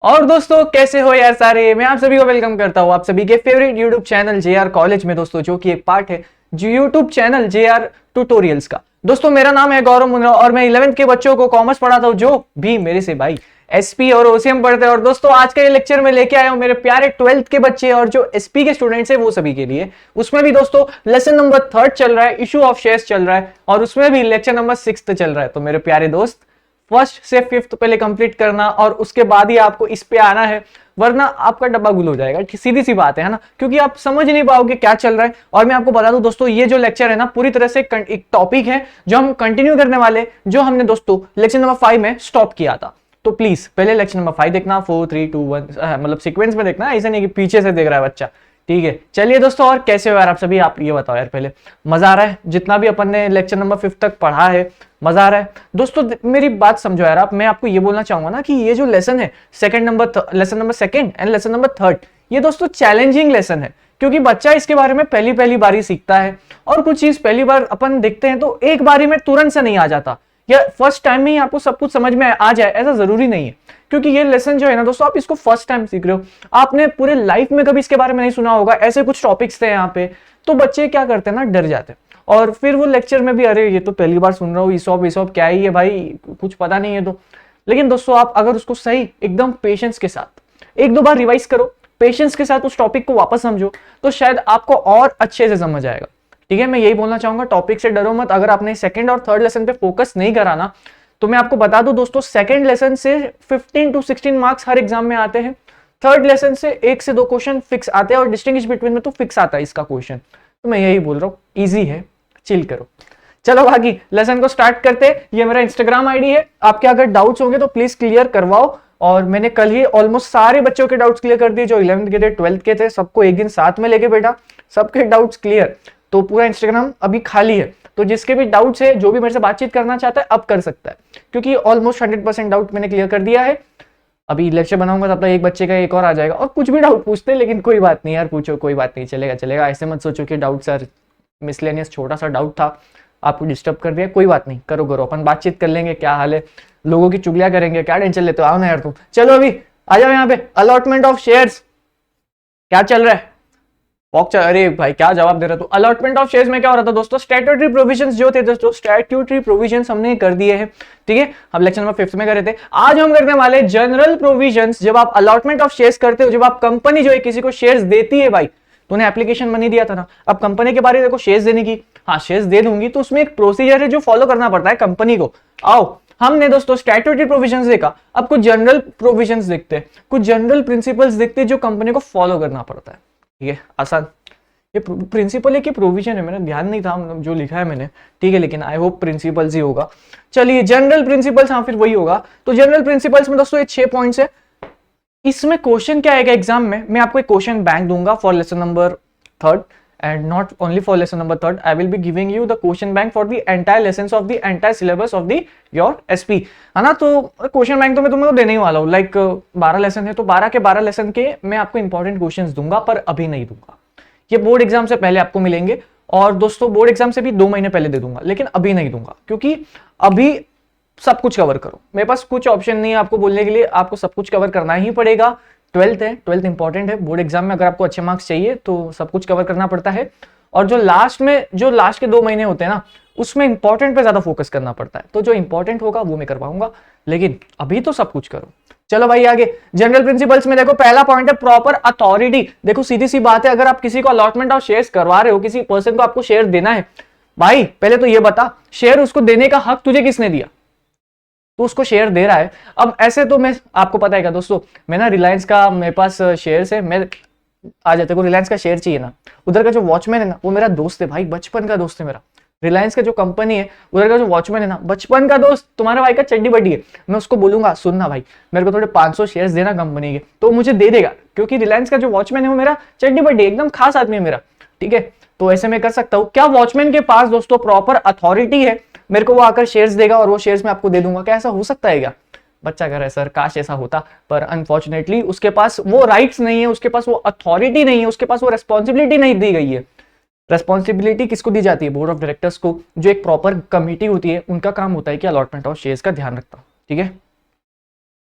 और दोस्तों कैसे हो यार सारे। मैं आप सभी को वेलकम करता हूं आप सभी के favourite YouTube channel JR college में दोस्तों, जो कि एक पार्ट है जो यूट्यूब चैनल जेआर ट्यूटोरियल्स का। दोस्तों मेरा नाम है गौरव मुंद्रा और मैं 11th के बच्चों को कॉमर्स पढ़ाता हूं, जो भी मेरे से भाई एसपी और ओसीएम पढ़ते हैं। और दोस्तों आज का ये लेक्चर में लेके आया हूं मेरे प्यारे 12th के बच्चे और जो एसपी के स्टूडेंट्स हैं वो सभी के लिए। उसमें भी दोस्तों लेसन नंबर 3 चल रहा है, इशू ऑफ शेयर्स चल रहा है, और उसमें भी लेक्चर नंबर 6 चल रहा है। तो मेरे प्यारे दोस्त फर्स्ट से फिफ्थ पहले कंप्लीट करना और उसके बाद ही आपको इस पे आना है, वरना आपका डब्बा गुल हो जाएगा। सीधी सी बात है ना, क्योंकि आप समझ नहीं पाओगे क्या चल रहा है। और मैं आपको बता दूं दोस्तों, ये जो लेक्चर है ना पूरी तरह से एक टॉपिक है जो हम कंटिन्यू करने वाले, जो हमने दोस्तों लेक्चर नंबर 5 में स्टॉप किया था। तो प्लीज पहले लेक्चर नंबर 5 देखना, 4 3 2 1 मतलब सीक्वेंस में देखना, ऐसा नहीं कि पीछे से देख रहा है बच्चा। ठीक है, चलिए दोस्तों, और कैसे हो यार आप सभी। आप ये बताओ यार पहले, मजा आ रहा है जितना भी अपन ने लेक्चर नंबर 5 तक पढ़ा है? मजा आ रहा है दोस्तों? मेरी बात समझो यार आप, मैं आपको ये बोलना चाहूंगा ना कि ये जो लेसन है lesson number 2 and lesson number 3, ये दोस्तों चैलेंजिंग लेसन है, क्योंकि बच्चा इसके बारे में पहली पहली बारी सीखता है। और कुछ चीज पहली बार अपन देखते हैं तो एक बारी में तुरंत से नहीं आ जाता, या फर्स्ट टाइम में ही आपको सब कुछ समझ में आ जाए ऐसा जरूरी नहीं है। क्योंकि ये लेसन जो है ना दोस्तों, आप इसको फर्स्ट टाइम सीख रहे हो, आपने पूरे लाइफ में कभी इसके बारे में नहीं सुना होगा। ऐसे कुछ टॉपिक्स थे यहाँ पे, तो बच्चे क्या करते हैं ना, डर जाते हैं। और फिर वो लेक्चर में भी, अरे ये तो पहली बार सुन रहा हूँ, ईसॉप क्या ही है भाई, कुछ पता नहीं है। तो लेकिन दोस्तों आप अगर उसको सही एकदम पेशेंस के साथ एक दो बार रिवाइज करो, पेशेंस के साथ उस टॉपिक को वापस समझो, तो शायद आपको और अच्छे से समझ आएगा। ठीक है, मैं यही बोलना चाहूंगा, टॉपिक से डरो मत। अगर आपने सेकंड और थर्ड लेसन पे फोकस नहीं करा ना, तो मैं आपको बता दूं दोस्तों, सेकंड लेसन से 15 to 16 मार्क्स हर एग्जाम में आते हैं। थर्ड लेसन से 1 से 2 क्वेश्चन फिक्स आते हैं, और डिस्टिंग्विश बिटवीन में तो फिक्स आता है इसका क्वेश्चन। तो मैं यही बोल रहा हूँ, इजी है, चिल करो। चलो बाकी लेसन को स्टार्ट करते हैं। ये मेरा इंस्टाग्राम आईडी है, आपके अगर डाउट्स होंगे तो प्लीज क्लियर करवाओ। और मैंने कल ही ऑलमोस्ट सारे बच्चों के डाउट्स क्लियर कर दिए, जो 11th के थे, 12th के थे, सबको एक दिन साथ में लेके बैठा, सबके डाउट्स क्लियर। तो पूरा इंस्टाग्राम अभी खाली है, तो जिसके भी डाउट्स है, जो भी मेरे से बातचीत करना चाहता है अब कर सकता है, क्योंकि ऑलमोस्ट 100% डाउट मैंने क्लियर कर दिया है। अभी लेक्चर बनाऊंगा तब तक एक बच्चे का एक और आ जाएगा, और कुछ भी डाउट पूछते हैं, लेकिन कोई बात नहीं यार, पूछो, कोई बात नहीं, चलेगा चलेगा। ऐसे मत सोचो कि डाउट सर मिसलेनियस छोटा सा डाउट था, आपको डिस्टर्ब कर दिया, कोई बात नहीं, करो करो, अपन बातचीत कर लेंगे। क्या हाल है, लोगों की चुगलियां करेंगे, क्या टेंशन लेते हो, आओ ना यार तुम। चलो अभी आ जाओ यहाँ पे, अलॉटमेंट ऑफ शेयर्स क्या चल रहा है? अरे भाई क्या जवाब दे रहा तू। अलॉटमेंट ऑफ शेयर्स में क्या हो रहा था दोस्तों, स्टैट्यूटरी प्रोविजंस जो थे दोस्तों, स्टैट्यूटरी प्रोविजंस हमने कर दिए हैं। ठीक है, हम लेक्चर नंबर 5 में कर रहे थे, आज हम करने वाले जनरल प्रोविजंस। जब आप अलॉटमेंट ऑफ शेयर्स करते हो, जब आप कंपनी जो है किसी को शेयर्स देती है, भाई तूने एप्लीकेशन बनी दिया था ना, अब कंपनी के बारे में देखो शेयर्स देने की, हाँ शेयर्स दे दूंगी, तो उसमें एक प्रोसीजर है जो फॉलो करना पड़ता है कंपनी को। आओ हमने दोस्तों स्टैट्यूटरी प्रोविजंस देखा, अब कुछ जनरल प्रोविजंस देखते हैं, कुछ जनरल प्रिंसिपल्स देखते हैं जो कंपनी को फॉलो करना पड़ता है। ठीक है, आसान। ये प्रिंसिपल है कि प्रोविजन है, मेरा ध्यान नहीं था जो लिखा है मैंने। ठीक है, लेकिन आई होप प्रिंसिपल्स ही होगा। चलिए जनरल प्रिंसिपल्स, हाँ फिर वही होगा। तो जनरल प्रिंसिपल्स में दोस्तों ये 6 पॉइंट्स है। इसमें क्वेश्चन क्या आएगा एग्जाम में, मैं आपको एक क्वेश्चन बैंक दूंगा for lesson number 3, and not only for lesson number 3, I will be giving you the question bank for the entire lessons of the entire syllabus of the your SP, है ना। तो question bank तो मैं तुम्हें देने ही वाला हूँ, like 12 lesson है तो 12 के 12 लेसन के मैं आपको इंपॉर्टेंट क्वेश्चंस दूंगा, पर अभी नहीं दूंगा। ये बोर्ड एग्जाम से पहले आपको मिलेंगे, और दोस्तों बोर्ड एग्जाम से भी 2 महीने पहले दे दूंगा, लेकिन अभी नहीं दूंगा, क्योंकि अभी सब कुछ कवर करो। मेरे पास कुछ ऑप्शन नहीं है आपको बोलने के लिए, आपको सब कुछ कवर करना ही पड़ेगा। 12th है, 12th इंपॉर्टेंट है, बोर्ड एग्जाम में अगर आपको अच्छे मार्क्स चाहिए तो सब कुछ कवर करना पड़ता है। और जो लास्ट के 2 महीने होते हैं ना, उसमें इंपॉर्टेंट पे ज्यादा फोकस करना पड़ता है, तो जो इंपॉर्टेंट होगा वो मैं करवाऊंगा, लेकिन अभी तो सब कुछ करो। चलो भाई आगे, जनरल प्रिंसिपल्स में देखो पहला पॉइंट है प्रॉपर अथॉरिटी। देखो सीधी सी बात है, अगर आप किसी को अलॉटमेंट ऑफ शेयर्स करवा रहे हो, किसी पर्सन को आपको शेयर देना है, भाई पहले तो ये बता, शेयर उसको देने का हक तुझे किसने दिया? तो उसको शेयर दे रहा है। अब ऐसे तो मैं आपको पता है क्या दोस्तों, मैं ना रिलायंस का मेरे पास शेयर्स है, मैं आ जाते को रिलायंस का शेयर चाहिए ना, उधर का जो वॉचमैन है ना वो मेरा दोस्त है भाई, बचपन का दोस्त है मेरा। रिलायंस का जो कंपनी है उधर का जो वॉचमैन है ना, बचपन का दोस्त, तुम्हारे भाई का चड्डी बड्डी है। मैं उसको बोलूंगा सुनना भाई मेरे को थोड़े 500 शेयर्स देना कंपनी के, तो मुझे दे देगा, क्योंकि रिलायंस का जो वॉचमैन है वो मेरा चड्डी बड्डी एकदम खास आदमी है मेरा। ठीक है, तो ऐसे मैं कर सकता हूँ। क्या वॉचमैन के पास दोस्तों प्रॉपर अथॉरिटी है, मेरे को वो आकर शेयर्स देगा और वो शेयर्स मैं आपको दे दूंगा? क्या ऐसा हो सकता है क्या? बच्चा कह रहा है सर काश ऐसा होता, पर अनफॉर्चुनेटली उसके पास वो राइट्स नहीं है, उसके पास वो अथॉरिटी नहीं है, उसके पास वो रेस्पॉन्सिबिलिटी नहीं दी गई है। रेस्पॉन्सिबिलिटी किसको दी जाती है? बोर्ड ऑफ डायरेक्टर्स को, जो एक प्रॉपर कमिटी होती है, उनका काम होता है कि अलॉटमेंट ऑफ शेयर्स का ध्यान रखता। ठीक है,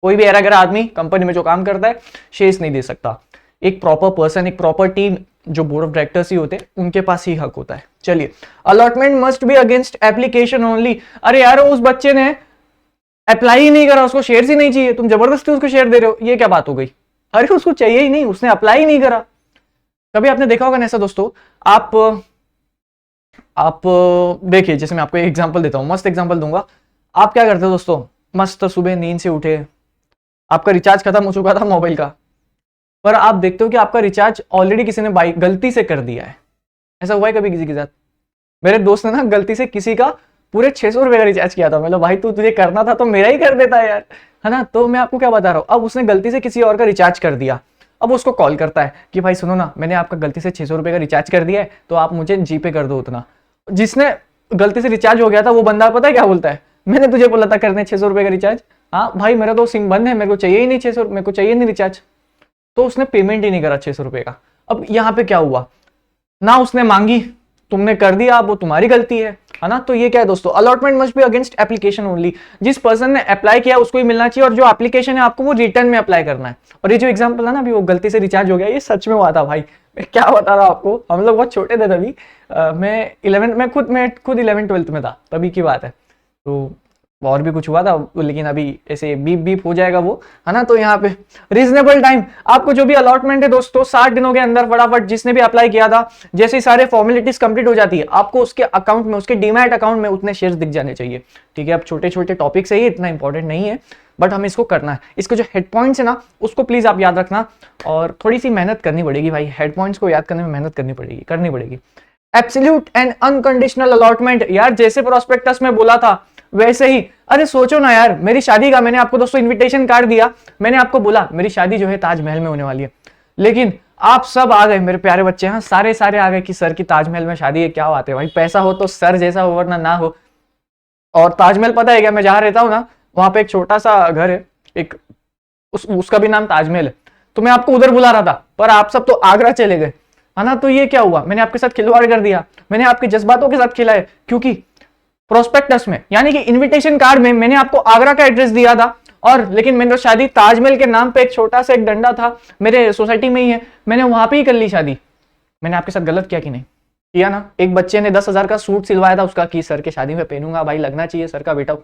कोई भी एरा गैरा आदमी कंपनी में जो काम करता है शेयर्स नहीं दे सकता। एक प्रॉपर पर्सन, एक प्रॉपर टीम, जो बोर्ड ऑफ डायरेक्टर्स ही होते हैं, उनके पास ही हक होता है। चलिए, allotment must be against application only. अरे यार, उस बच्चे ने अप्लाई ही नहीं करा, उसको शेयर ही नहीं चाहिए, तुम जबरदस्ती उसको शेयर दे रहे हो, ये क्या बात हो गई? अरे उसको चाहिए ही नहीं, उसने अप्लाई ही नहीं करा। कभी आपने देखा होगा ना ऐसा दोस्तों, आप देखिए, जैसे मैं आपको एक एग्जांपल देता हूं, मस्त एग्जांपल दूंगा। आप क्या करते हो दोस्तों, मस्त सुबह नींद से उठे, आपका रिचार्ज खत्म हो चुका था मोबाइल का, पर आप देखते हो कि आपका रिचार्ज ऑलरेडी किसी ने बाई गलती से कर दिया है। ऐसा हुआ है कभी किसी के साथ? मेरे दोस्त ने ना गलती से किसी का पूरे 600 रुपए का रिचार्ज किया था। मतलब भाई तुझे करना था तो मेरा ही कर देता यार, है ना। तो मैं आपको क्या बता रहा हूँ, अब उसने गलती से किसी और का रिचार्ज कर दिया। अब उसको कॉल करता है कि भाई सुनो ना, मैंने आपका गलती से 600 रुपए का रिचार्ज कर दिया है, तो आप मुझे जीपे कर दो उतना। जिसने गलती से रिचार्ज हो गया था वो बंदा पता है क्या बोलता है, मैंने तुझे बोला था करने 600 रुपए का रिचार्ज। हाँ भाई, मेरा तो सिम बंद है, मेरे को चाहिए ही नहीं 600, मेरे को चाहिए नहीं रिचार्ज। तो उसने पेमेंट ही नहीं करा 600 रुपए का। अब यहाँ पे क्या हुआ ना, उसने मांगी, तुमने कर दिया, अब वो तुम्हारी गलती है ना। तो ये क्या है दोस्तों, allotment must be against application only. जिस पर्सन ने अप्लाई किया उसको ही मिलना चाहिए, और जो एप्लीकेशन है आपको वो रिटर्न में अप्लाई करना है। और ये जो एग्जांपल है ना, अभी वो गलती से रिचार्ज हो गया, ये सच में हुआ था भाई। मैं क्या बता रहा हूँ आपको, हम लोग बहुत छोटे थे तभी। मैं 11 मैं खुद 11-12 में था, तभी की बात है। तो और भी कुछ हुआ था, लेकिन अभी ऐसे बीप बीप हो जाएगा वो, है ना। तो यहाँ पे रीजनेबल टाइम, आपको जो भी अलॉटमेंट है दोस्तों 60 दिनों के अंदर फटाफट, जिसने भी अप्लाई किया था, जैसे ही सारे फॉर्मेलिटीज कंप्लीट हो जाती है, आपको उसके अकाउंट में, उसके डीमैट अकाउंट में उतने शेयर्स दिख जाने चाहिए। ठीक है, अब छोटे छोटे टॉपिक्स है, ये इतना इंपॉर्टेंट नहीं है, बट हमें इसको करना है। इसके जो हेड पॉइंट्स है ना, उसको प्लीज आप याद रखना, और थोड़ी सी मेहनत करनी पड़ेगी भाई, हेड पॉइंट्स को याद करने में मेहनत करनी पड़ेगी। एब्सोल्यूट एंड अनकंडीशनल अलॉटमेंट, यार जैसे प्रोस्पेक्टस में बोला था वैसे ही। अरे सोचो ना यार, मेरी शादी का मैंने आपको दोस्तों इनविटेशन कार्ड दिया, मैंने आपको बोला मेरी शादी जो है ताजमहल में होने वाली है, लेकिन आप सब आ गए, मेरे प्यारे बच्चे, हाँ सारे आ गए कि सर की ताजमहल में शादी है। क्या बात है भाई, पैसा हो तो सर जैसा हो, वरना ना हो। और ताजमहल पता है क्या, मैं जहां रहता हूँ ना, वहां पे एक छोटा सा घर है, एक उसका भी नाम ताजमहल है। तो मैं आपको उधर बुला रहा था, पर आप सब तो आगरा चले गए, है ना। तो ये क्या हुआ, मैंने आपके साथ खिलवाड़ कर दिया, मैंने आपके जज्बातों के साथ खेला है, क्योंकि प्रोस्पेक्टस में यानी कि इनविटेशन कार्ड में मैंने आपको आगरा का एड्रेस दिया था, और लेकिन मैंने शादी ताजमहल के नाम पे, एक छोटा सा एक डंडा था मेरे सोसाइटी में ही है, मैंने वहां पे ही कर ली शादी। मैंने आपके साथ गलत किया कि नहीं किया ना। एक बच्चे ने 10,000 का सूट सिलवाया था उसका, कि सर के शादी में पहनूंगा, भाई लगना चाहिए सर का बेटा,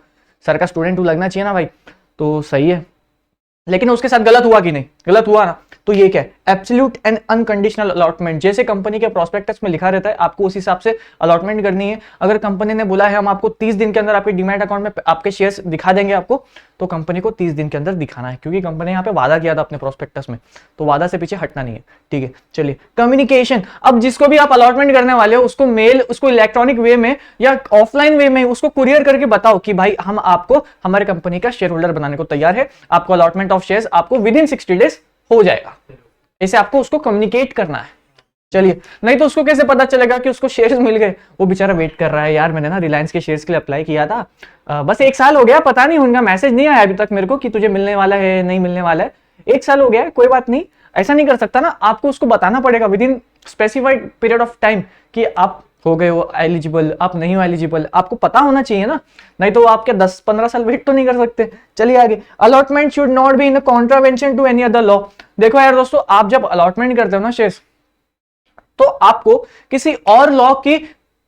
सर का स्टूडेंट हूं, लगना चाहिए ना भाई, तो सही है। लेकिन उसके साथ गलत हुआ कि नहीं, गलत हुआ ना। तो ये क्या है, एब्सोल्यूट एंड अनकंडीशनल अलॉटमेंट। जैसे कंपनी के प्रोस्पेक्टस में लिखा रहता है, आपको उस हिसाब से अलॉटमेंट करनी है। अगर कंपनी ने बोला है हम आपको 30 दिन के अंदर आपके डीमैट अकाउंट में आपके शेयर्स दिखा देंगे आपको, तो कंपनी को 30 दिन के अंदर दिखाना है, क्योंकि कंपनी यहाँ पे वादा किया था अपने प्रोस्पेक्टस में, तो वादा से पीछे हटना नहीं है। ठीक है, चलिए कम्युनिकेशन। अब जिसको भी आप अलॉटमेंट करने वाले हो, उसको मेल, उसको इलेक्ट्रॉनिक वे में या ऑफलाइन वे में उसको कुरियर करके बताओ कि भाई हम आपको हमारे कंपनी का शेयर होल्डर बनाने को तैयार है, आपको अलॉटमेंट ऑफ शेयर्स आपको विद इन 60 डेज हो जाएगा। ऐसे आपको उसको कम्युनिकेट करना है। चलिए, नहीं तो उसको कैसे पता चलेगा कि उसको शेयर्स मिल गए, वो बेचारा वेट कर रहा है, यार मैंने ना रिलायंस के शेयर्स के लिए अप्लाई किया था, बस 1 साल हो गया, पता नहीं उनका मैसेज नहीं आया अभी तक मेरे को कि तुझे मिलने वाला है नहीं मिलने वाला है, 1 साल हो गया, कोई बात नहीं। ऐसा नहीं कर सकता ना, आपको उसको बताना पड़ेगा with in specified period of time कि आप हो गए हो एलिजिबल, आप नहीं हो एलिजिबल, आपको पता होना चाहिए ना, नहीं तो आप क्या 10-15 साल वेट तो नहीं कर सकते। चलिए आगे, allotment should not be in contravention to any other law. देखो यार दोस्तों, आप जब अलॉटमेंट करते हो ना शेयर्स, तो आपको किसी और लॉ की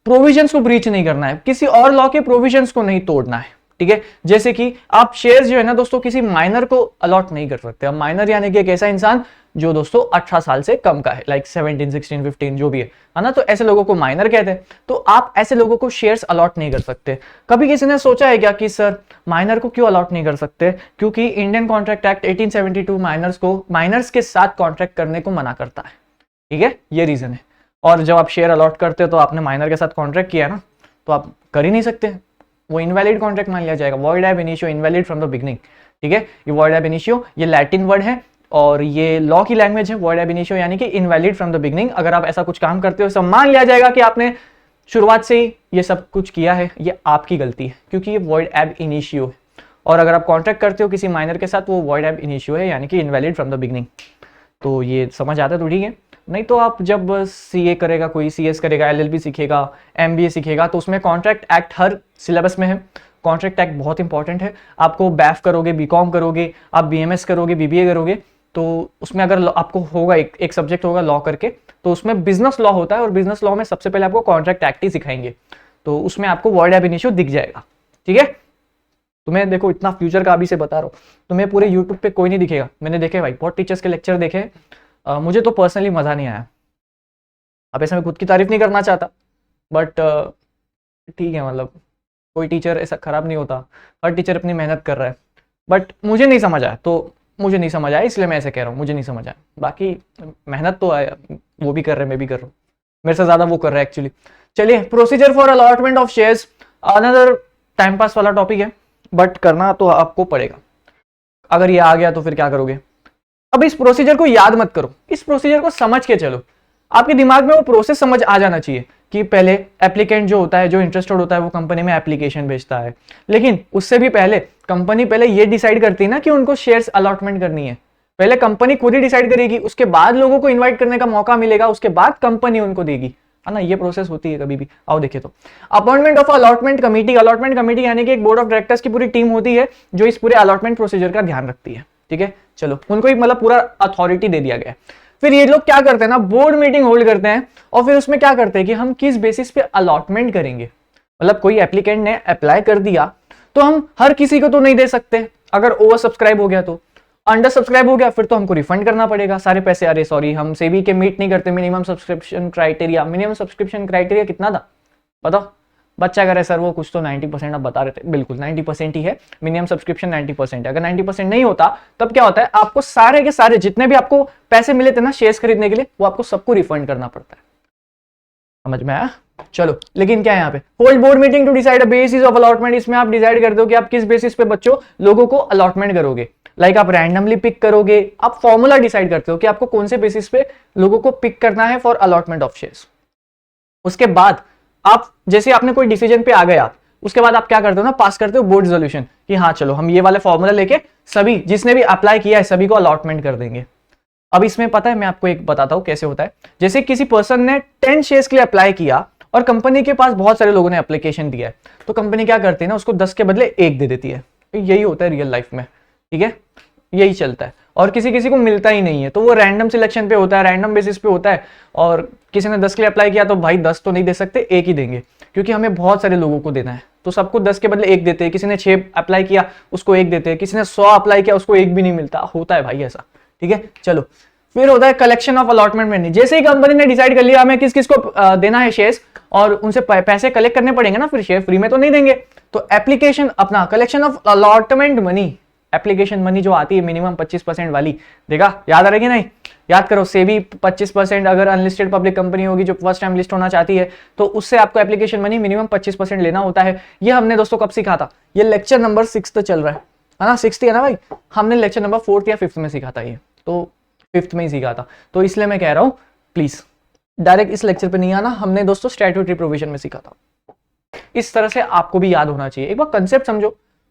प्रोविजंस को ब्रीच नहीं करना है, किसी और लॉ के प्रोविजंस को नहीं तोड़ना है। ठीक है, जैसे कि आप शेयर्स जो है ना दोस्तों, किसी माइनर को अलॉट नहीं कर सकते। अब माइनर यानी कि एक ऐसा इंसान जो दोस्तों 18 साल से कम का है, लाइक 17, 16, 15 जो भी है ना, तो ऐसे लोगों को माइनर कहते हैं। तो आप ऐसे लोगों को शेयर्स अलॉट नहीं कर सकते। कभी किसी ने सोचा है क्या कि सर माइनर को क्यों अलॉट नहीं कर सकते? क्योंकि इंडियन कॉन्ट्रैक्ट एक्ट 1872 माइनर्स के साथ कॉन्ट्रैक्ट करने को मना करता है। ठीक है, ये रीजन है। और जब आप शेयर अलॉट करते हो तो आपने माइनर के साथ कॉन्ट्रैक्ट किया ना, तो आप कर ही नहीं सकते, वो इनवैलिड कॉन्ट्रैक्ट मान लिया जाएगा। वॉइड एब initio, invalid from the beginning. ठीक है, ये वॉइड एब इनिशियो ये लैटिन वर्ड है और ये लॉ की लैंग्वेज है। वॉइड एब इनिशियो यानी कि इनवैलिड फ्रॉम द बिगनिंग। अगर आप ऐसा कुछ काम करते हो, सब मान लिया जाएगा कि आपने शुरुआत से ही ये सब कुछ किया है, ये आपकी गलती है, क्योंकि ये वॉइड एब इनिशियो है। और अगर आप कॉन्ट्रैक्ट करते हो किसी माइनर के साथ, वो वॉइड एब इनिशियो है, यानी कि इनवैलिड फ्रॉम द बिगनिंग। तो ये समझ आता है तो ठीक है। नहीं तो आप जब सीए करेगा, कोई सीएस करेगा, एलएलबी सीखेगा, एमबीए सीखेगा, तो उसमें कॉन्ट्रैक्ट एक्ट हर सिलेबस में है, कॉन्ट्रैक्ट एक्ट बहुत इंपॉर्टेंट है। आपको बैफ करोगे, बीकॉम करोगे, आप बीएमएस करोगे, बीबीए करोगे, तो उसमें अगर आपको होगा एक सब्जेक्ट होगा लॉ करके, तो उसमें बिजनेस लॉ होता है और बिजनेस लॉ में सबसे पहले आपको कॉन्ट्रैक्ट एक्ट ही सिखाएंगे, तो उसमें आपको वर्ड एब इनिशियो दिख जाएगा। ठीक है, तुम्हें देखो इतना फ्यूचर का अभी से बता रहा हूँ, तुम्हें पूरे यूट्यूब पे कोई नहीं दिखेगा। मैंने देखे भाई, बहुत टीचर्स के लेक्चर देखे, मुझे तो पर्सनली मजा नहीं आया। अब ऐसे मैं खुद की तारीफ नहीं करना चाहता, बट ठीक है, मतलब कोई टीचर ऐसा खराब नहीं होता, हर टीचर अपनी मेहनत कर रहा है, बट मुझे नहीं समझ आया, तो मुझे नहीं समझ आया, इसलिए मैं ऐसे कह रहा हूँ, मुझे नहीं समझ आया। बाकी मेहनत तो आया, वो भी कर रहे हैं, मैं भी कर रहा हूँ, मेरे से ज़्यादा वो कर रहा है एक्चुअली। चलिए, procedure for allotment of shares, another time pass वाला टॉपिक है, बट करना तो आपको पड़ेगा। अगर ये आ गया तो फिर क्या करोगे? अब इस प्रोसीजर को याद मत करो, इस प्रोसीजर को समझ के चलो। आपके दिमाग में वो प्रोसेस समझ आ जाना चाहिए कि पहले एप्लीकेंट जो होता है, जो इंटरेस्टेड होता है, वो कंपनी में एप्लीकेशन भेजता है, लेकिन उससे भी पहले कंपनी पहले ये डिसाइड करती है ना कि उनको शेयर्स अलॉटमेंट करनी है। पहले कंपनी खुद ही डिसाइड करेगी, उसके बाद लोगों को इन्वाइट करने का मौका मिलेगा, उसके बाद कंपनी उनको देगी, है ना। ये प्रोसेस होती है कभी भी। आओ देखे तो appointment of allotment committee. Allotment committee यानी कि एक बोर्ड ऑफ डायरेक्टर्स की पूरी टीम होती है जो इस पूरे अलॉटमेंट प्रोसीजर का ध्यान रखती है। ठीक है, चलो, उनको एक मतलब पूरा अथॉरिटी दे दिया गया है। फिर ये लोग क्या करते हैं ना, बोर्ड मीटिंग होल्ड करते हैं और फिर उसमें क्या करते हैं कि हम किस बेसिस पे अलॉटमेंट करेंगे। मतलब कोई एप्लीकेंट ने अप्लाई कर दिया तो हम हर किसी को तो नहीं दे सकते, अगर ओवर सब्सक्राइब हो गया तो, अंडर सब्सक्राइब हो गया फिर तो हमको रिफंड करना पड़ेगा सारे पैसे। अरे सॉरी, हम सेबी के मीट नहीं करते minimum subscription criteria. Minimum subscription criteria कितना था बताओ? बच्चा कह रहा है सर वो कुछ तो 90% आप बता रहे थे, बिल्कुल 90% ही है। मिनिमम सब्सक्रिप्शन 90% है। अगर 90% नहीं होता तब क्या होता है, आपको सारे के सारे जितने भी आपको पैसे मिले थे ना शेयर्स खरीदने के लिए, वो आपको सबको रिफंड करना पड़ता है। समझ में आया? चलो, लेकिन क्या है यहाँ पे, hold board meeting to decide basis of allotment. इसमें आप डिसाइड कर दो कि आप किस बेसिस पे बच्चों लोगों को अलॉटमेंट करोगे। लाइक आप रैंडमली पिक करोगे, आप फॉर्मूला डिसाइड करते हो कि आपको कौन से बेसिस पे लोगों को पिक करना है फॉर अलॉटमेंट ऑफ शेयर्स। उसके बाद आप जैसे आपने कोई डिसीजन पे आ गए आप, उसके बाद आप क्या करते हो ना, पास करते हो बोर्ड रेजोल्यूशन कि हाँ चलो हम ये वाले फॉर्मूला लेके सभी जिसने भी अप्लाई किया है सभी को अलॉटमेंट कर देंगे। अब इसमें पता है, मैं आपको एक बताता हूं कैसे होता है। जैसे किसी पर्सन ने 10 शेयर्स के लिए अप्लाई किया और कंपनी के पास बहुत सारे लोगों ने एप्लीकेशन दिया है, तो कंपनी क्या करती है ना, उसको 10 के बदले 1 दे देती है। यही होता है रियल लाइफ में। ठीक है, यही चलता है। और किसी किसी को मिलता ही नहीं है, तो वो रैंडम सिलेक्शन पे होता है, रैंडम बेसिस पे होता है। और किसी ने 10 के लिए अप्लाई किया तो भाई 10 तो नहीं दे सकते, 1 ही देंगे, क्योंकि हमें बहुत सारे लोगों को देना है, तो सबको 10 के बदले 1 देते हैं। किसी ने 6 अप्लाई किया उसको 1 देते हैं, किसी ने 100 अप्लाई किया उसको 1 भी नहीं मिलता, होता है भाई ऐसा। ठीक है, चलो, फिर होता है कलेक्शन ऑफ अलॉटमेंट मनी। जैसे ही कंपनी ने डिसाइड कर लिया हमें किस किस को देना है शेयर्स, और उनसे पैसे कलेक्ट करने पड़ेंगे ना, फिर शेयर फ्री में तो नहीं देंगे, तो एप्लीकेशन अपना collection of allotment money, application money जो आती है मिनिमम 25% वाली, देखा याद आ रहा है कि नहीं? याद करो, सेबी 25%, अगर अनलिस्टेड पब्लिक कंपनी होगी जो फर्स्ट टाइम लिस्ट होना चाहती है तो उससे आपको एप्लीकेशन मनी मिनिमम 25% लेना होता है। ये हमने दोस्तों कब सीखा था? ये लेक्चर नंबर 6 चल रहा है ना, 6 है ना भाई? हमने लेक्चर नंबर 4 या 5 में सीखा था, ये तो 5 में ही सीखा था, तो इसलिए मैं कह रहा हूं प्लीज डायरेक्ट इस लेक्चर पे नहीं आना। हमने दोस्तों स्टैट्यूटरी प्रोविजन में सीखा था। इस तरह से आपको भी याद होना चाहिए। एक बार कंसेप्ट समझो,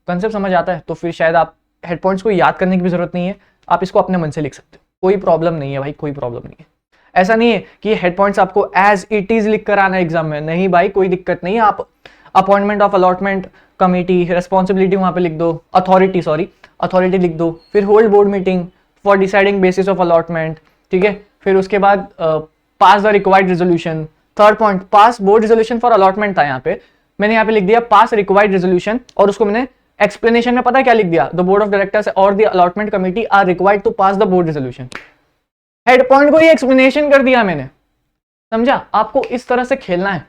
कंसेप्ट समझ आता है तो फिर शायद आप हेड पॉइंट्स को याद करने की भी जरूरत नहीं है, आप इसको अपने मन से लिख सकते हो, कोई प्रॉब्लम नहीं है भाई, कोई प्रॉब्लम नहीं है। ऐसा नहीं है कि हेड पॉइंट्स आपको एज इट इज लिख कर आना एग्जाम में, नहीं भाई कोई दिक्कत नहीं है। आप appointment of allotment committee, responsibility वहां पे लिख दो, अथॉरिटी लिख दो, फिर hold board meeting for deciding basis of allotment. ठीक है, फिर उसके बाद pass the required resolution. Third point pass board resolution for allotment था, यहाँ पे मैंने यहाँ पे लिख दिया पास रिक्वायर्ड रेजोल्यूशन, और उसको मैंने एक्सप्लेनेशन में पता है क्या लिख दिया, द बोर्ड ऑफ डायरेक्टर्स और the allotment committee are required to pass the board resolution. Head point को ही एक्सप्लेनेशन कर दिया मैंने, समझा? आपको इस तरह से खेलना है,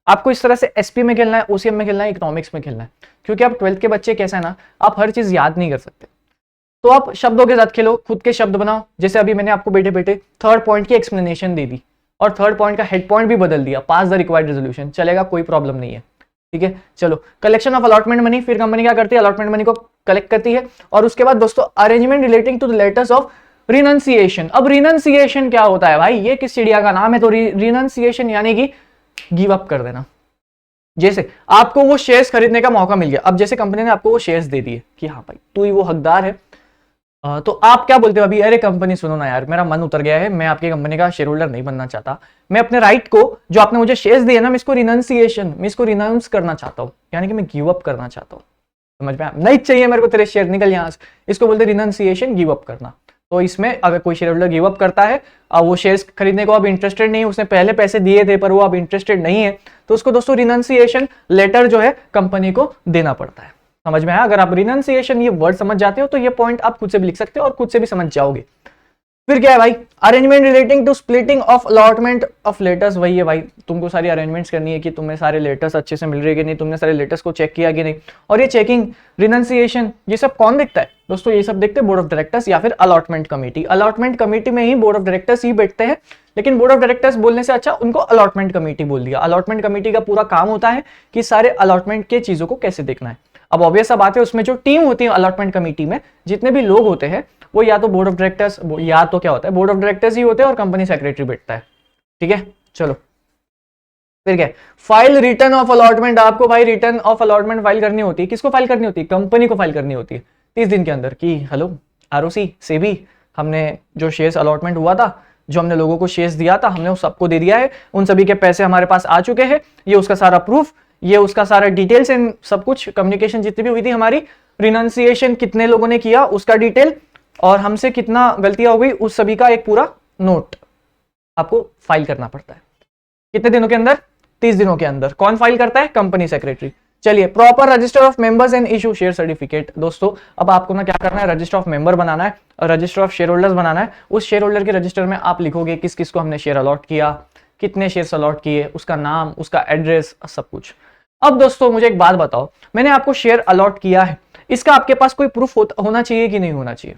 आपको इस तरह से एसपी में खेलना है, ओसीएम में खेलना है, इकोनॉमिक्स में खेलना है, क्योंकि आप 12th के बच्चे कैसा है ना, आप हर चीज याद नहीं कर सकते, तो आप शब्दों के साथ खेलो, खुद के शब्द बनाओ। जैसे अभी मैंने आपको बैठे बैठे थर्ड पॉइंट की एक्सप्लेनेशन दे दी और थर्ड पॉइंट का हेड पॉइंट भी बदल दिया, पास द रिक्वायर्ड रेजोल्यूशन, चलेगा, कोई प्रॉब्लम नहीं है। ठीक है, चलो, कलेक्शन ऑफ अलॉटमेंट मनी। फिर कंपनी क्या करती है, अलॉटमेंट मनी को कलेक्ट करती है, और उसके बाद दोस्तों arrangement relating to the letters of renunciation. अब रिनंसिएशन क्या होता है भाई, ये किस चिड़िया का नाम है? तो रिनंसिएशन यानी कि गिव अप कर देना। जैसे आपको वो शेयर्स खरीदने का मौका मिल गया, अब जैसे कंपनी ने आपको वो शेयर्स दे दिए कि हाँ भाई तू ही वो हकदार है, तो आप क्या बोलते हो अभी, अरे कंपनी सुनो ना यार, मेरा मन उतर गया है, मैं आपकी कंपनी का शेयर होल्डर नहीं बनना चाहता, मैं अपने राइट को जो आपने मुझे शेयर्स दिए ना, मैं इसको रिनाउंस करना चाहता हूँ, यानी कि मैं गिव अप करना चाहता हूँ। समझ में आया? नहीं चाहिए मेरे को तेरे शेयर, निकल यहाँ से। इसको बोलते रिनाउंसिएशन, गिव अप करना। तो इसमें अगर कोई शेयर होल्डर गिव अप करता है, वो शेयर्स खरीदने को अब इंटरेस्टेड नहीं है, उसने पहले पैसे दिए थे पर वो अब इंटरेस्टेड नहीं है, तो उसको दोस्तों रिनाउंसिएशन लेटर जो है कंपनी को देना पड़ता है। समझ में आया? अगर आप रिनाउंसिएशन ये वर्ड समझ जाते हो तो ये पॉइंट आप खुद से भी लिख सकते हो और खुद से भी समझ जाओगे। फिर क्या है भाई, arrangement relating to splitting of allotment of letters. वही है भाई, तुमको सारी अरेंजमेंट्स करनी है कि तुम्हें सारे लेटर्स अच्छे से मिल रहे कि नहीं, तुमने सारे लेटर्स को चेक किया कि नहीं। और ये चेकिंग, रिनाउंसिएशन, ये सब कौन देखता है दोस्तों? ये सब देखते हैं बोर्ड ऑफ डायरेक्टर्स या फिर अलॉटमेंट कमेटी। अलॉटमेंट कमेटी में ही बोर्ड ऑफ डायरेक्टर्स ही बैठते हैं, लेकिन बोर्ड ऑफ डायरेक्टर्स बोलने से अच्छा उनको अलॉटमेंट कमेटी बोल दिया। अलॉटमेंट कमेटी का पूरा काम होता है कि सारे अलॉटमेंट के चीजों को कैसे देखना है। अब ऑब्वियस सा बात है, उसमें जो टीम होती है अलॉटमेंट कमेटी में, जितने भी लोग होते हैं वो या तो बोर्ड ऑफ डायरेक्टर्स, या तो क्या होता है, बोर्ड ऑफ डायरेक्टर्स ही होते हैं और कंपनी सेक्रेटरी बैठता है। ठीक है, चलो फिर क्या, फाइल रिटर्न ऑफ अलॉटमेंट। आपको भाई रिटर्न ऑफ अलॉटमेंट फाइल करनी होती है। किसको फाइल करनी होती है? कंपनी को फाइल करनी होती है 30 दिन के अंदर कि हेलो आरओसी से भी हमने जो शेयर्स अलॉटमेंट हुआ था, जो हमने लोगों को शेयर्स दिया था, हमने उस सबको दे दिया है, उन सभी के पैसे हमारे पास आ चुके हैं, ये उसका सारा प्रूफ, ये उसका सारा डिटेल्स एंड सब कुछ, कम्युनिकेशन जितनी भी हुई थी हमारी, रिनाउंसिएशन कितने लोगों ने किया उसका डिटेल, और हमसे कितना गलतियां हो गई उस सभी का एक पूरा नोट आपको फाइल करना पड़ता है। कितने दिनों के अंदर? 30 दिनों के अंदर। कौन फाइल करता है? Company secretary. चलिए, proper register of members and issue share certificate. दोस्तों अब आपको ना क्या करना है, रजिस्टर ऑफ मेंबर बनाना है और रजिस्टर ऑफ शेयर होल्डर्स बनाना है। उस शेयर होल्डर के रजिस्टर में आप लिखोगे किस किस को हमने शेयर अलॉट किया, कितने शेयर्स अलॉट किए, उसका नाम, उसका एड्रेस, सब कुछ। अब दोस्तों मुझे एक बात बताओ, मैंने आपको शेयर अलॉट किया है, इसका आपके पास कोई प्रूफ होना चाहिए कि नहीं होना चाहिए?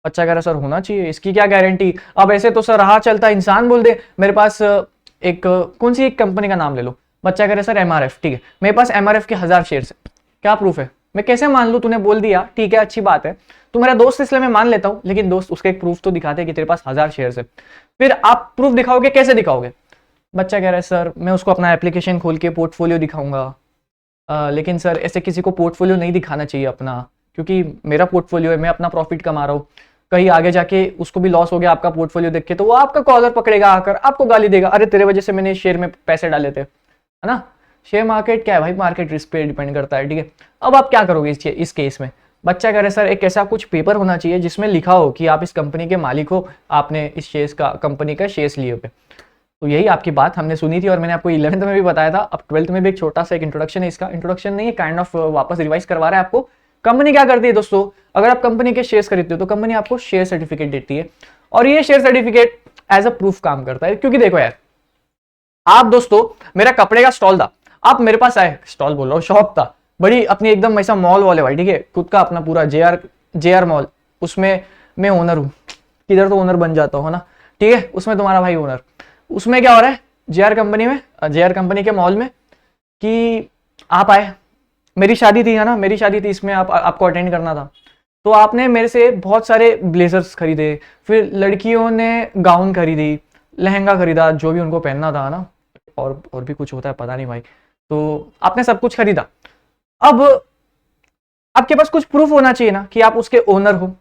बच्चा कह रहा सर होना चाहिए, इसकी क्या गारंटी? अब ऐसे तो सर रहा चलता इंसान बोल दे मेरे पास एक कौन सी एक कंपनी का नाम ले लो, बच्चा कह रहा सर एमआरएफ, ठीक है मेरे पास एमआरएफ के 1000 शेयर्स है, क्या प्रूफ है? मैं कैसे मान लूं? तूने बोल दिया ठीक है अच्छी बात है, तू मेरा दोस्त इसलिए मैं मान लेता हूं, लेकिन दोस्त उसका एक प्रूफ तो दिखाते हैं कि तेरे पास 1000 शेयर्स है। फिर आप प्रूफ दिखाओगे, कैसे दिखाओगे? बच्चा कह रहा है सर मैं उसको अपना एप्लीकेशन खोल के पोर्टफोलियो दिखाऊंगा, लेकिन सर ऐसे किसी को पोर्टफोलियो नहीं दिखाना चाहिए अपना, क्योंकि मेरा पोर्टफोलियो है, मैं अपना प्रॉफिट कमा रहा हूँ, कहीं आगे जाके उसको भी लॉस हो गया आपका पोर्टफोलियो देख के, तो वो आपका कॉलर पकड़ेगा आकर, आपको गाली देगा, अरे तेरे वजह से मैंने शेयर में पैसे डाले थे, है ना। शेयर मार्केट क्या है भाई, मार्केट रिस्क पे डिपेंड करता है, ठीक है। अब आप क्या करोगे इस केस में? बच्चा कह रहे सर एक ऐसा कुछ पेपर होना चाहिए जिसमें लिखा हो कि आप इस कंपनी के मालिक हो, आपने इस शेयर्स का, कंपनी का शेयर्स लिए हुए। तो यही आपकी बात हमने सुनी थी और मैंने आपको 11th में भी बताया था। अब 12th में भी एक छोटा सा एक इंट्रोडक्शन है, इसका इंट्रोडक्शन नहीं है, काइंड ऑफ वापस रिवाइज करवा रहा है आपको। कंपनी क्या करती है दोस्तों, अगर आप कंपनी के शेयर्स खरीदते हो तो कंपनी आपको शेयर सर्टिफिकेट देती है, और ये share certificate as a proof काम करता है। क्योंकि देखो यार, आप दोस्तों, मेरा कपड़े का स्टॉल था, आप मेरे पास आए, स्टॉल बोल रहा हूँ, शॉप था, बड़ी अपनी एकदम ऐसा मॉल वाले भाई, ठीक है, खुद का अपना पूरा जेआर मॉल, उसमें मैं ओनर हूँ, किधर तो ओनर बन जाता हूँ ना, ठीक है, उसमें तुम्हारा भाई ओनर। उसमें क्या हो रहा है जेआर कंपनी में, जेआर कंपनी के मॉल में, कि आप आए, मेरी शादी थी, है ना, मेरी शादी थी, इसमें आपको अटेंड करना था, तो आपने मेरे से बहुत सारे ब्लेजर्स खरीदे, फिर लड़कियों ने गाउन खरीदी, लहंगा खरीदा, जो भी उनको पहनना था ना, और भी कुछ होता है पता नहीं भाई, तो आपने सब कुछ खरीदा। अब आपके पास कुछ प्रूफ होना चाहिए ना कि आप उसके ओनर हो,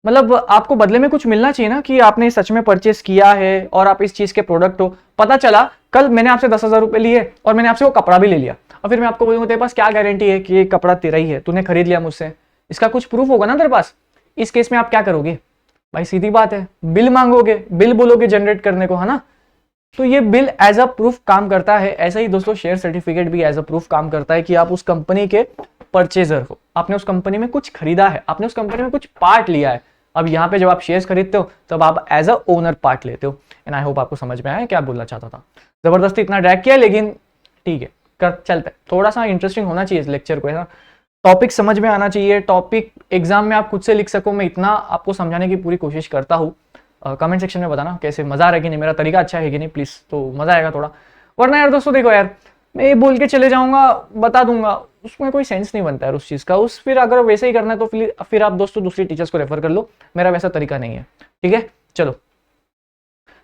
मतलब आपको बदले में कुछ मिलना चाहिए ना कि आपने सच में परचेस किया है और आप इस चीज के प्रोडक्ट हो। पता चला कल मैंने आपसे 10,000 रुपए लिए और मैंने आपसे वो कपड़ा भी ले लिया, और फिर मैं आपको बोलूंगा तेरे पास क्या गारंटी है कि ये कपड़ा तेरा ही है, तूने खरीद लिया मुझसे, इसका कुछ प्रूफ होगा ना तेरे पास। इस केस में आप क्या करोगे भाई? सीधी बात है, बिल मांगोगे, बिल बोलोगे जनरेट करने को, है ना। तो ये बिल एज अ प्रूफ काम करता है। ऐसा ही दोस्तों शेयर सर्टिफिकेट भी एज अ प्रूफ काम करता है कि आप उस कंपनी के परचेजर हो, आपने उस कंपनी में कुछ खरीदा है, आपने उस कंपनी में कुछ पार्ट लिया है। अब यहाँ पे जब आप शेयर्स खरीदते हो तब आप एज अ ओनर पार्ट लेते हो। एंड आई होप आपको समझ में आया क्या बोलना चाहता था। जबरदस्ती इतना ड्रैग किया, लेकिन ठीक है, कर चलते, थोड़ा सा इंटरेस्टिंग होना चाहिए इस लेक्चर को, है ना। टॉपिक समझ में आना चाहिए, टॉपिक एग्जाम में आप खुद से लिख सको, मैं इतना आपको समझाने की पूरी कोशिश करता हूँ। कमेंट सेक्शन में बताना कैसे, मजा आ रहा है कि नहीं, मेरा तरीका अच्छा है कि नहीं, प्लीज, तो मजा आएगा थोड़ा। वरना यार दोस्तों देखो यार, मैं ये बोल के चले जाऊंगा, बता दूंगा, उसमें कोई सेंस नहीं बनता है उस चीज का। उस फिर अगर वैसे ही करना है तो फिर आप दोस्तों दूसरी टीचर्स को रेफर कर लो, मेरा वैसा तरीका नहीं है, ठीक है। चलो,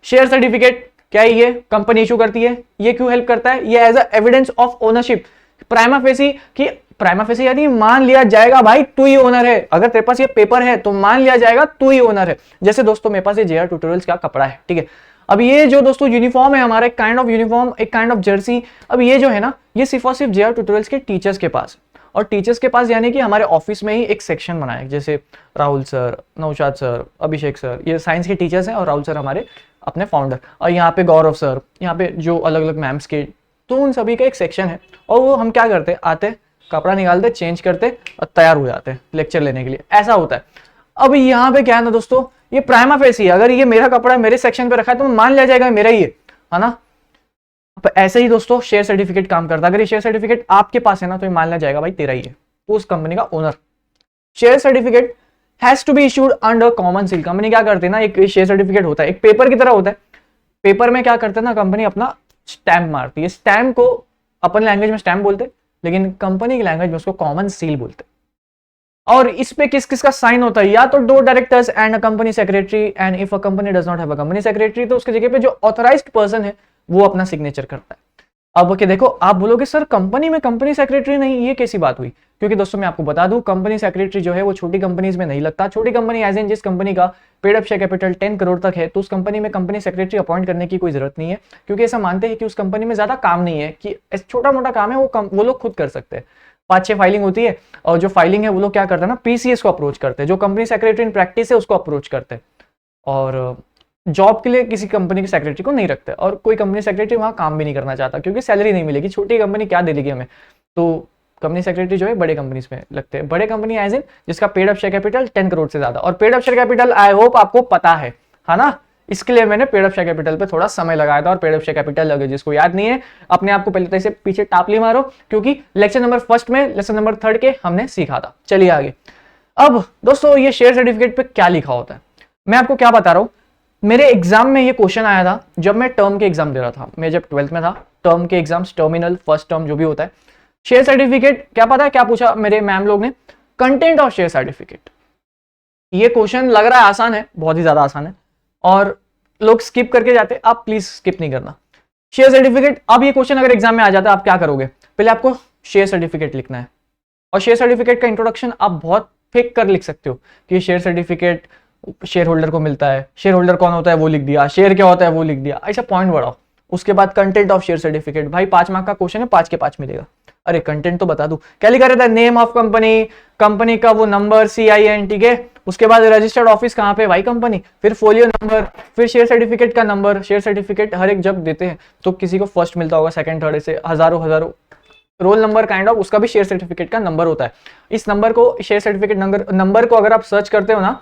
शेयर सर्टिफिकेट क्या है? ये कंपनी इशू करती है। ये क्यों हेल्प करता है? ये as a evidence of ownership, prima facie कि प्राइमा फेसी यानी मान लिया जाएगा भाई तू ही ओनर है। अगर तेरे पास ये पेपर है तो मान लिया जाएगा तू ही ओनर है। जैसे दोस्तों मेरे पास ये जेआर ट्यूटोरियल्स का कपड़ा है, ठीक है। अब ये जो दोस्तों यूनिफॉर्म है हमारा, एक काइंड ऑफ यूनिफॉर्म, एक काइंड ऑफ जर्सी। अब ये जो है ना, ये सिर्फ और सिर्फ जेआर ट्यूटोरियल्स के टीचर्स के पास, और टीचर्स के पास यानी कि हमारे ऑफिस में ही एक सेक्शन बना है। जैसे राहुल सर, नौशाद सर, अभिषेक सर, ये साइंस के टीचर्स हैं, और राहुल सर हमारे अपने फाउंडर, और यहाँ पे गौरव सर, यहाँ पे जो अलग अलग मैम्स के, तो उन सभी का एक सेक्शन है। और वो हम क्या करते, आते, कपड़ा निकालते, चेंज करते और तैयार हो जाते हैं लेक्चर लेने के लिए, ऐसा होता है। अब यहाँ पे क्या है ना दोस्तों, ये प्राइमा फेसी, अगर ये मेरा कपड़ा मेरे सेक्शन पे रखा है तो मान लिया जाएगा मेरा ही है ना। ऐसे ही दोस्तों शेयर सर्टिफिकेट काम करता है। अगर ये शेयर सर्टिफिकेट आपके पास है ना तो ये मान लिया जाएगा भाई तेरा ही है, उस कंपनी का owner. Share certificate has to be issued under common seal. Company क्या करती है ना, एक शेयर सर्टिफिकेट होता है, एक पेपर की तरह होता है। पेपर में क्या करते हैं ना, कंपनी अपना स्टैंप मारती है। स्टैंप को अपन लैंग्वेज में स्टैंप बोलते हैं, लेकिन कंपनी की लैंग्वेज में उसको कॉमन सील बोलते हैं। और इस पे किस किस का साइन होता है, या तो 2 directors and a company secretary, and if a company does not have a company secretary तो उसके जगह पे जो ऑथराइज्ड पर्सन है वो अपना सिग्नेचर करता है। अब ओके देखो, आप बोलोगे सर कंपनी में कंपनी सेक्रेटरी नहीं, ये कैसी बात हुई? क्योंकि दोस्तों मैं आपको बता दूं, कंपनी सेक्रेटरी जो है वो छोटी कंपनीज में नहीं लगता। छोटी कंपनी एज इन जिस कंपनी का paid up share capital 10 crore तक है, तो उस कंपनी में कंपनी सेक्रेटरी अपॉइंट करने की कोई जरूरत नहीं है, क्योंकि ऐसा मानते हैं कि उस कंपनी में ज्यादा काम नहीं है, कि छोटा मोटा काम है वो लोग खुद कर सकते हैं। 5-6 फाइलिंग होती है, और जो फाइलिंग है वो लोग क्या करते हैं ना, पीसीएस को अप्रोच करते हैं, जो कंपनी सेक्रेटरी इन प्रैक्टिस है उसको अप्रोच करते हैं। और जॉब के लिए किसी कंपनी के सेक्रेटरी को नहीं रखते, और कोई कंपनी सेक्रेटरी वहाँ काम भी नहीं करना चाहता, क्योंकि सैलरी नहीं मिलेगी। छोटी कंपनी क्या दे देगी हमें, तो कंपनी सेक्रेटरी जो है बड़े कंपनीज में लगते हैं। बड़े कंपनी एज इन जिसका paid up share capital 10 crore से ज्यादा, और paid up share capital I hope आपको पता है ना। इसके लिए मैंने पेड अप शेयर कैपिटल पे थोड़ा समय लगाया था, और पेड अप शेयर कैपिटल लगे, जिसको याद नहीं है अपने आप को पहले तो इसे पीछे टापली मारो, क्योंकि लेक्चर नंबर 1 में, लेक्चर नंबर 3 के हमने सीखा था। चलिए आगे। अब दोस्तों ये शेयर सर्टिफिकेट पे क्या लिखा होता है, मैं आपको क्या बता रहा हूं। मेरे एग्जाम में ये क्वेश्चन आया था जब मैं टर्म के एग्जाम दे रहा था। मैं जब 12th में था, टर्म के एग्जाम्स, टर्मिनल, फर्स्ट टर्म जो भी होता है, शेयर सर्टिफिकेट क्या पता है क्या पूछा मेरे मैम लोग ने, कंटेंट ऑफ शेयर सर्टिफिकेट। ये क्वेश्चन लग रहा है आसान है, बहुत ही ज्यादा आसान है, और लोग स्किप करके जाते, आप प्लीज स्किप नहीं करना। शेयर सर्टिफिकेट, अब ये क्वेश्चन अगर एग्जाम में आ जाता है, आप क्या करोगे, पहले आपको शेयर सर्टिफिकेट लिखना है, और शेयर सर्टिफिकेट का इंट्रोडक्शन आप बहुत फेंक कर लिख सकते हो कि शेयर सर्टिफिकेट शेयर होल्डर को मिलता है, शेयर होल्डर कौन होता है वो लिख दिया, शेयर क्या होता है वो लिख दिया, ऐसा पॉइंट बढ़ाओ। उसके बाद कंटेंट ऑफ शेयर सर्टिफिकेट, भाई 5 मार्क का क्वेश्चन है, 5 के 5 मिलेगा। अरे कंटेंट तो बता दूं, क्या लिखा रहता है, नेम ऑफ कंपनी, कंपनी का वो नंबर CIN, ठीक है। उसके बाद रजिस्टर्ड ऑफिस कहाँ पे, भाई कंपनी, फिर फोलियो नंबर, फिर शेयर सर्टिफिकेट का नंबर। शेयर सर्टिफिकेट हर एक जब देते हैं तो किसी को फर्स्ट मिलता होगा, सेकंड, थर्ड, ऐसे हजारों रोल नंबर काइंड ऑफ, उसका भी शेयर सर्टिफिकेट का नंबर होता है। इस नंबर को, शेयर सर्टिफिकेट नंबर को अगर आप सर्च करते हो ना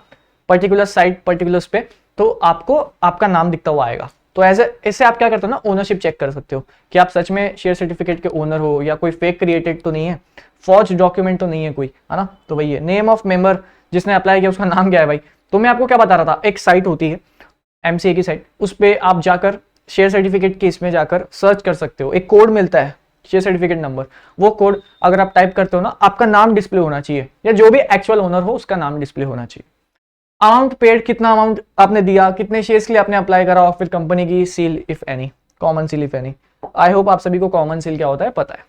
पर्टिकुलर साइट, पर्टिकुलर्स पे, तो आपको आपका नाम दिखता हुआ आएगा। तो ऐसे आप क्या करते हो ना, ओनरशिप चेक कर सकते हो कि आप सच में शेयर सर्टिफिकेट के ओनर हो, या कोई फेक क्रिएटेड तो नहीं है, फॉर्ज डॉक्यूमेंट तो नहीं है कोई, है ना। तो वही है, नेम ऑफ मेंबर, जिसने अप्लाई किया उसका नाम क्या है भाई। तो मैं आपको क्या बता रहा था, एक साइट होती है MCA की साइट, उस पर आप जाकर शेयर सर्टिफिकेट के इसमें जाकर सर्च कर सकते हो। एक कोड मिलता है शेयर सर्टिफिकेट नंबर, वो कोड अगर आप टाइप करते हो ना, आपका नाम डिस्प्ले होना चाहिए, या जो भी एक्चुअल ओनर हो उसका नाम डिस्प्ले होना चाहिए। अमाउंट पेड, कितना अमाउंट आपने दिया, कितने शेयर्स के लिए आपने अप्लाई करा, और फिर कंपनी की seal if any, common seal if any. I hope आप सभी को कॉमन सील क्या होता है पता है।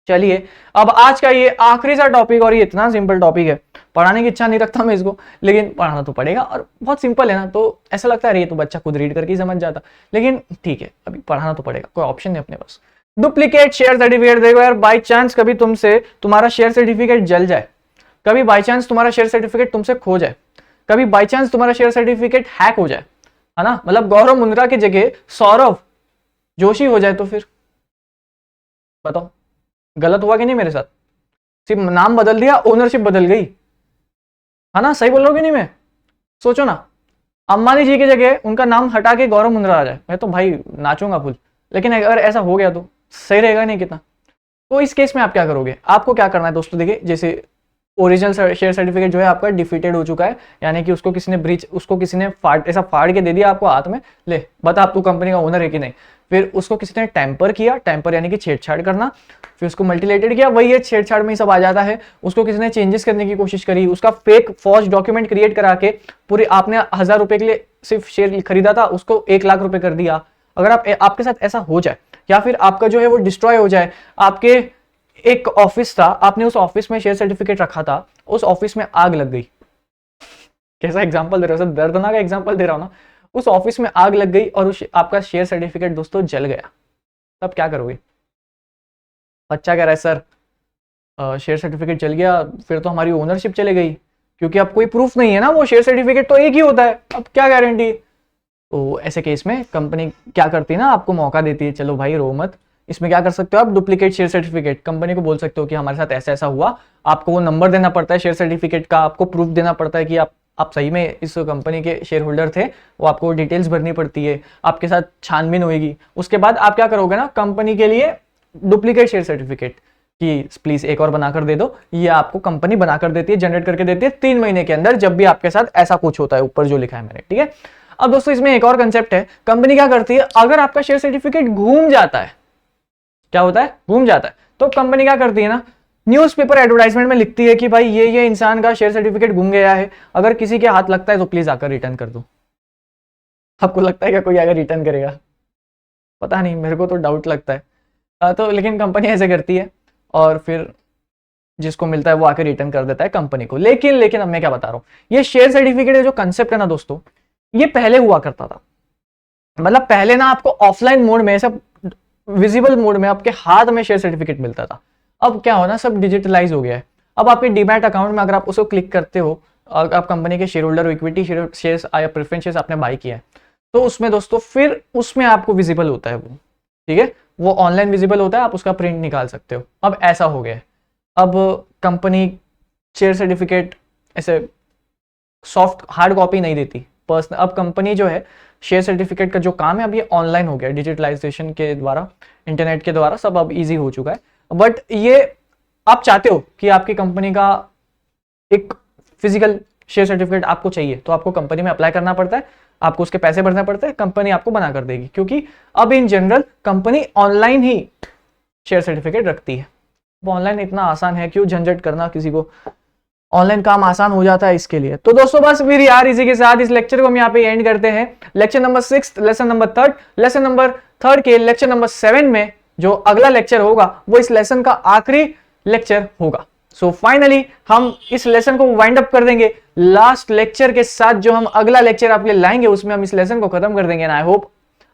चलिए अब आज का ये आखिरी सा टॉपिक, और ये इतना सिंपल टॉपिक है, पढ़ाने की इच्छा नहीं रखता मैं इसको, लेकिन पढ़ाना तो पड़ेगा, और बहुत सिंपल है ना, तो ऐसा लगता है ये तो बच्चा खुद रीड करके ही समझ जाता, लेकिन ठीक है अभी पढ़ाना तो पड़ेगा, कोई ऑप्शन नहीं अपने पास। डुप्लीकेट शेयर सर्टिफिकेट, देखो यार बाई चांस कभी तुमसे तुम्हारा शेयर सर्टिफिकेट जल जाए, कभी बाई चांस तुम्हारा शेयर सर्टिफिकेट तुमसे खो जाए, कभी बाई चांस तुम्हारा शेयर सर्टिफिकेट हैक हो जाए, है ना, मतलब गौरव मुंद्रा की जगह सौरव जोशी हो जाए, तो फिर बताओ गलत हुआ कि नहीं मेरे साथ। सिर्फ नाम बदल दिया, ओनरशिप बदल गई, है ना, सही बोल रहा हूँ कि नहीं मैं। सोचो ना, अंबानी जी की जगह उनका नाम हटा के गौरव मुंद्रा आ जाए, मैं तो भाई नाचूंगा फुल। लेकिन अगर ऐसा हो गया तो सही रहेगा नहीं कितना। तो इस केस में आप क्या करोगे, आपको क्या करना है दोस्तों, देखिए जैसे ओरिजिनल शेयर सर्टिफिकेट जो है आपका डिफीटेड हो चुका है, यानी कि उसको किसी ने ब्रीच, उसको किसी ने ऐसा फाड़ के दे दिया आपको हाथ में, ले बता आप तू कंपनी का ओनर है कि नहीं। फिर उसको किसी ने टेम्पर किया, टेम्पर यानी कि छेड़छाड़ करना, फिर उसको मल्टीलेटेड किया, वही है छेड़छाड़ में ही सब आ जाता है। उसको किसी ने चेंजेस करने की कोशिश करी, उसका फेक फॉर्ज डॉक्यूमेंट क्रिएट करा के पूरे, आपने 1000 रुपए के लिए सिर्फ शेयर खरीदा था, उसको 1 लाख रुपए कर दिया। अगर आपके साथ ऐसा हो जाए, या फिर आपका जो है वो डिस्ट्रॉय हो जाए, आपके एक ऑफिस था, आपने उस ऑफिस में शेयर सर्टिफिकेट रखा था, उस ऑफिस में आग लग गई। कैसा एग्जांपल दे रहा हूँ, सब दर्दनाक एग्जांपल दे रहा हूँ ना। उस ऑफिस में आग लग गई और उस आपका शेयर सर्टिफिकेट दोस्तों जल गया, तब क्या करोगे? बच्चा कह रहा है सर शेयर सर्टिफिकेट जल गया, फिर तो हमारी ओनरशिप चली गई, क्योंकि अब कोई प्रूफ नहीं है ना, वो शेयर सर्टिफिकेट तो एक ही होता है, अब क्या गारंटी। तो ऐसे केस में कंपनी क्या करती है ना, आपको मौका देती है, चलो भाई रो मत, इसमें क्या कर सकते हो आप, डुप्लीकेट शेयर सर्टिफिकेट कंपनी को बोल सकते हो कि हमारे साथ ऐसा ऐसा हुआ, आपको वो नंबर देना पड़ता है शेयर सर्टिफिकेट का, आपको प्रूफ देना पड़ता है कि आप सही में इस कंपनी के शेयर होल्डर थे, वो आपको डिटेल्स भरनी पड़ती है, आपके साथ छानबीन होगी, उसके बाद आप क्या करोगे ना, कंपनी के लिए डुप्लीकेट शेयर सर्टिफिकेट कि प्लीज एक और बनाकर दे दो, ये आपको कंपनी बनाकर देती है, जनरेट करके देती है 3 महीने के अंदर, जब भी आपके साथ ऐसा कुछ होता है, ऊपर जो लिखा है मैंने, ठीक है। अब दोस्तों इसमें एक और कंसेप्ट है, कंपनी क्या करती है, अगर आपका शेयर सर्टिफिकेट घूम जाता है, क्या होता है, घूम जाता है, तो कंपनी क्या करती है ना, न्यूज़पेपर एडवर्टाइजमेंट में लिखती है कि भाई ये इंसान का शेयर सर्टिफिकेट घूम गया है, अगर किसी के हाथ लगता है तो प्लीज आकर रिटर्न कर दो। आपको लगता है क्या कोई आकर रिटर्न करेगा? पता नहीं, मेरे को तो डाउट लगता है। तो लेकिन कंपनी ऐसे करती है और फिर जिसको मिलता है वो आकर रिटर्न कर देता है कंपनी को। लेकिन अब मैं क्या बता रहा हूँ, ये शेयर सर्टिफिकेट जो कंसेप्ट है ना दोस्तों, ये पहले हुआ करता था, मतलब पहले ना आपको ऑफलाइन मोड में, सब विजिबल मोड में आपके हाथ में शेयर सर्टिफिकेट मिलता था। अब क्या हो ना, सब डिजिटलाइज हो गया है। अब आपके डीमैट अकाउंट में अगर आप उसको क्लिक करते हो, आप कंपनी के शेयर होल्डर, इक्विटी शेयर्स या प्रेफरेंस शेयर्स आपने बाई किया है, तो उसमें दोस्तों फिर उसमें आपको विजिबल होता है वो, ठीक है, वो ऑनलाइन विजिबल होता है, आप उसका प्रिंट निकाल सकते हो। अब ऐसा हो गया है, अब कंपनी शेयर सर्टिफिकेट ऐसे सॉफ्ट हार्ड कॉपी नहीं देती पर्सनल। अब कंपनी जो है शेयर सर्टिफिकेट का जो काम है अब ये ऑनलाइन हो गया, डिजिटलाइजेशन के द्वारा, इंटरनेट के द्वारा सब अब इजी हो चुका है। बट ये आप चाहते हो कि आपकी कंपनी का एक फिजिकल शेयर सर्टिफिकेट आपको चाहिए, तो आपको कंपनी में अप्लाई करना पड़ता है, आपको उसके पैसे भरना पड़ते हैं, कंपनी आपको बना कर देगी, क्योंकि अब in general company online he share certificate रखती है। वो ऑनलाइन इतना आसान है, क्यों झंझट करना किसी को, ऑनलाइन काम आसान हो जाता है इसके लिए। तो दोस्तों बस फिर यार इसी के साथ इस लेक्चर को हम यहाँ पे एंड करते हैं। Lecture number 6, lesson number 3, lesson number 3 के लेक्चर नंबर 7 में जो अगला लेक्चर होगा वो इस लेसन का आखिरी लेक्चर होगा। सो फाइनली हम इस लेसन को वाइंड अप कर देंगे लास्ट लेक्चर के साथ, जो हम अगला लेक्चर आपके लिए लाएंगे उसमें हम इस लेसन को खत्म कर देंगे। एंड आई होप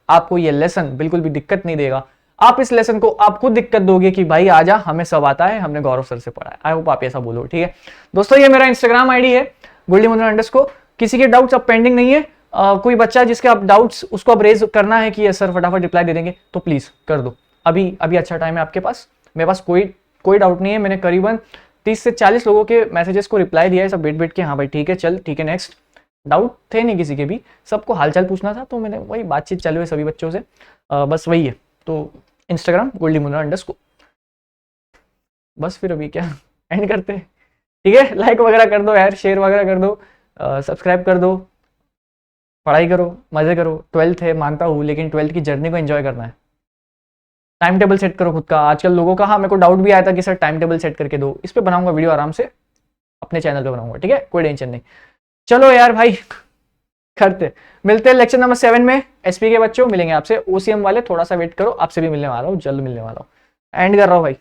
आपको ये लेसन बिल्कुल भी दिक्कत नहीं देगा, आप इस लेसन को आप खुद दिक्कत दोगे कि भाई आजा हमें सब आता है, हमने गौरव सर से पढ़ा है। आई होप आप ऐसा बोलो, ठीक है दोस्तों। ये मेरा इंस्टाग्राम आईडी है __, किसी के डाउट्स अब पेंडिंग नहीं है, कोई बच्चा जिसके आप डाउट्स उसको अब रेज करना है कि सर फटाफट रिप्लाई दे देंगे, तो प्लीज कर दो, अभी अच्छा टाइम है आपके पास। मेरे पास कोई डाउट नहीं है, मैंने करीबन 30 से 40 लोगों के मैसेजेस को रिप्लाई दिया है, सब बैठ के हाँ भाई ठीक है चल ठीक है नेक्स्ट। डाउट थे नहीं किसी के भी, सबको हालचाल पूछना था, तो मैंने वही बातचीत चालू है सभी बच्चों से, बस वही है। तो इंस्टाग्राम __, बस फिर अभी क्या एंड करते हैं, ठीक है। लाइक वगैरह कर दो यार, शेयर वगैरह कर दो, सब्सक्राइब कर दो, पढ़ाई करो, मजे करो। 12th है मानता हूँ, लेकिन 12th की जर्नी को एंजॉय करना है। टाइम टेबल सेट करो खुद का। आजकल लोगों का, हाँ मेरे को डाउट भी आया था कि सर टाइम टेबल सेट करके दो, इस पे बनाऊंगा वीडियो आराम से, अपने चैनल पे बनाऊंगा, ठीक है, कोई टेंशन नहीं। चलो यार भाई करते, मिलते हैं लेक्चर नंबर 7 में। एसपी के बच्चों मिलेंगे आपसे, ओसीएम वाले थोड़ा सा वेट करो, आपसे भी मिलने वाला हूँ, जल्द मिलने वाला हूँ। एंड कर रहा हूँ भाई।